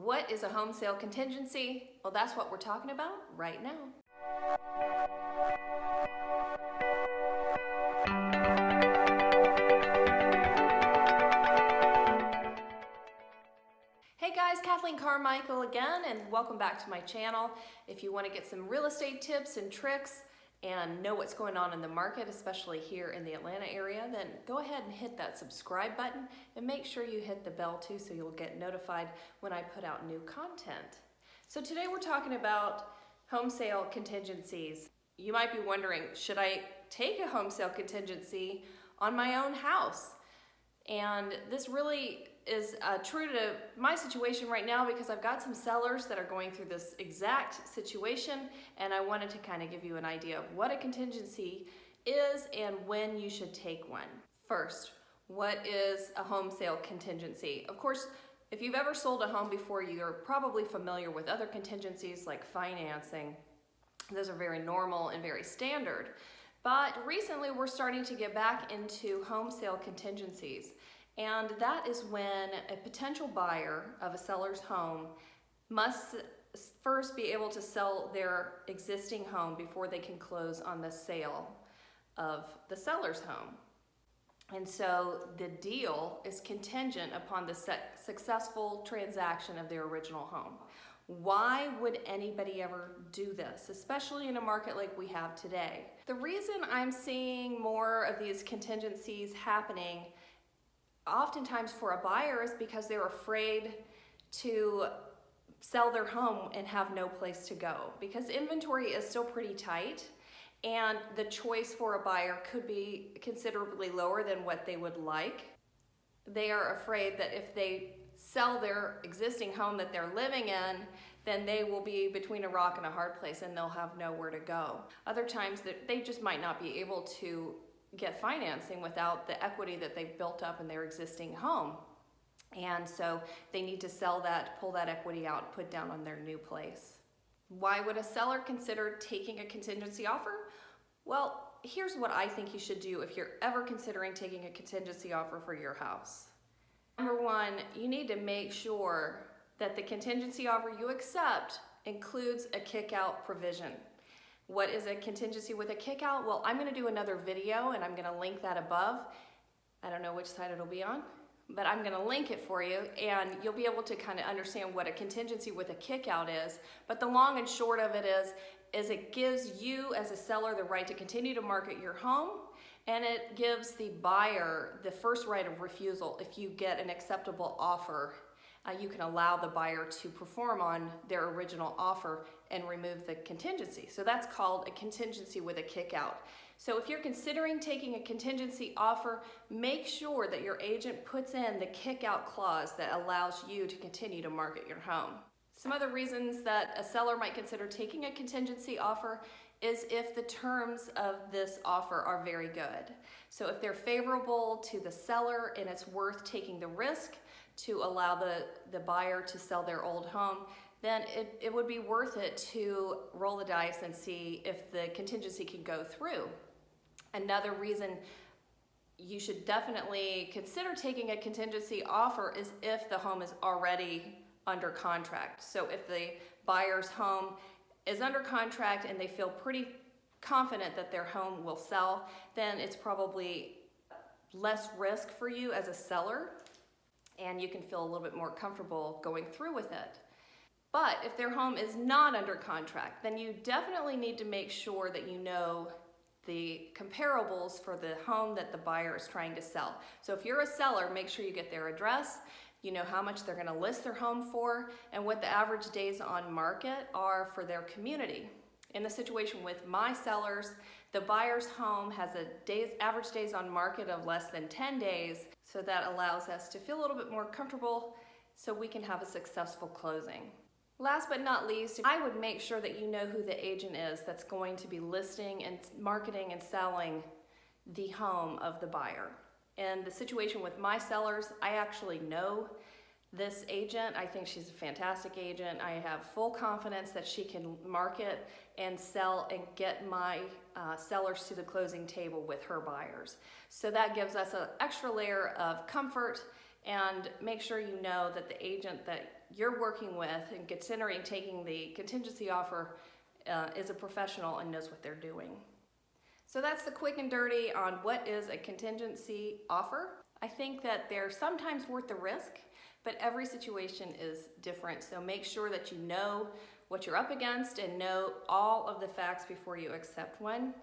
What is a home sale contingency? Well, that's what we're talking about right now. Hey guys, Kathleen Carmical again, and welcome back to my channel. If you want to get some real estate tips and tricks and know what's going on in the market, especially here in the Atlanta area, then go ahead and hit that subscribe button and make sure you hit the bell too so you'll get notified when I put out new content. So today we're talking about home sale contingencies. You might be wondering, should I take a home sale contingency on my own house? And this really is true to my situation right now because I've got some sellers that are going through this exact situation, and I wanted to kind of give you an idea of what a contingency is and when you should take one. First, what is a home sale contingency? Of course, if you've ever sold a home before, you're probably familiar with other contingencies like financing. Those are very normal and very standard. But recently we're starting to get back into home sale contingencies. And that is when a potential buyer of a seller's home must first be able to sell their existing home before they can close on the sale of the seller's home. And so the deal is contingent upon the successful transaction of their original home. Why would anybody ever do this, especially in a market like we have today? The reason I'm seeing more of these contingencies happening oftentimes for a buyer is because they're afraid to sell their home and have no place to go, because inventory is still pretty tight and the choice for a buyer could be considerably lower than what they would like. They are afraid that if they sell their existing home that they're living in, then they will be between a rock and a hard place and they'll have nowhere to go. Other times that they just might not be able to get financing without the equity that they've built up in their existing home. And so they need to sell that, pull that equity out, put down on their new place. Why would a seller consider taking a contingency offer? Well, here's what I think you should do if you're ever considering taking a contingency offer for your house. Number one, you need to make sure that the contingency offer you accept includes a kick-out provision. What is a contingency with a kick-out? Well, I'm going to do another video and I'm going to link that above. I don't know which side it'll be on, but I'm going to link it for you and you'll be able to kind of understand what a contingency with a kick-out is. But the long and short of it is it gives you as a seller the right to continue to market your home, and it gives the buyer the first right of refusal. If you get an acceptable offer, you can allow the buyer to perform on their original offer and remove the contingency. So that's called a contingency with a kick-out. So if you're considering taking a contingency offer, make sure that your agent puts in the kick-out clause that allows you to continue to market your home. Some other reasons that a seller might consider taking a contingency offer is if the terms of this offer are very good. So if they're favorable to the seller and it's worth taking the risk to allow the buyer to sell their old home, then it would be worth it to roll the dice and see if the contingency can go through. Another reason you should definitely consider taking a contingency offer is if the home is already under contract. So if the buyer's home is under contract and they feel pretty confident that their home will sell, then it's probably less risk for you as a seller and you can feel a little bit more comfortable going through with it. But if their home is not under contract, then you definitely need to make sure that you know the comparables for the home that the buyer is trying to sell. So if you're a seller, make sure you get their address, you know how much they're going to list their home for, and what the average days on market are for their community. In the situation with my sellers, the buyer's home has average days on market of less than 10 days, so that allows us to feel a little bit more comfortable so we can have a successful closing. Last but not least, I would make sure that you know who the agent is that's going to be listing and marketing and selling the home of the buyer. In the situation with my sellers, I actually know this agent. I think she's a fantastic agent. I have full confidence that she can market and sell and get my sellers to the closing table with her buyers. So that gives us an extra layer of comfort, and make sure you know that the agent that you're working with and considering taking the contingency offer is a professional and knows what they're doing. So that's the quick and dirty on what is a contingency offer. I think that they're sometimes worth the risk, but every situation is different. So make sure that you know what you're up against and know all of the facts before you accept one.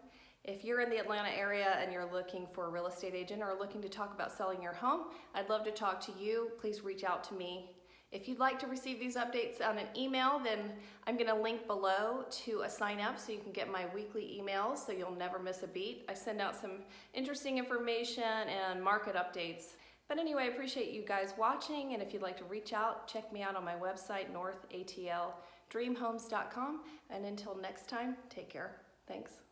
If you're in the Atlanta area and you're looking for a real estate agent or looking to talk about selling your home, I'd love to talk to you. Please reach out to me. If you'd like to receive these updates on an email, then I'm going to link below to a sign up so you can get my weekly emails so you'll never miss a beat. I send out some interesting information and market updates. But anyway, I appreciate you guys watching, and if you'd like to reach out, check me out on my website, northatldreamhomes.com. And until next time, take care. Thanks.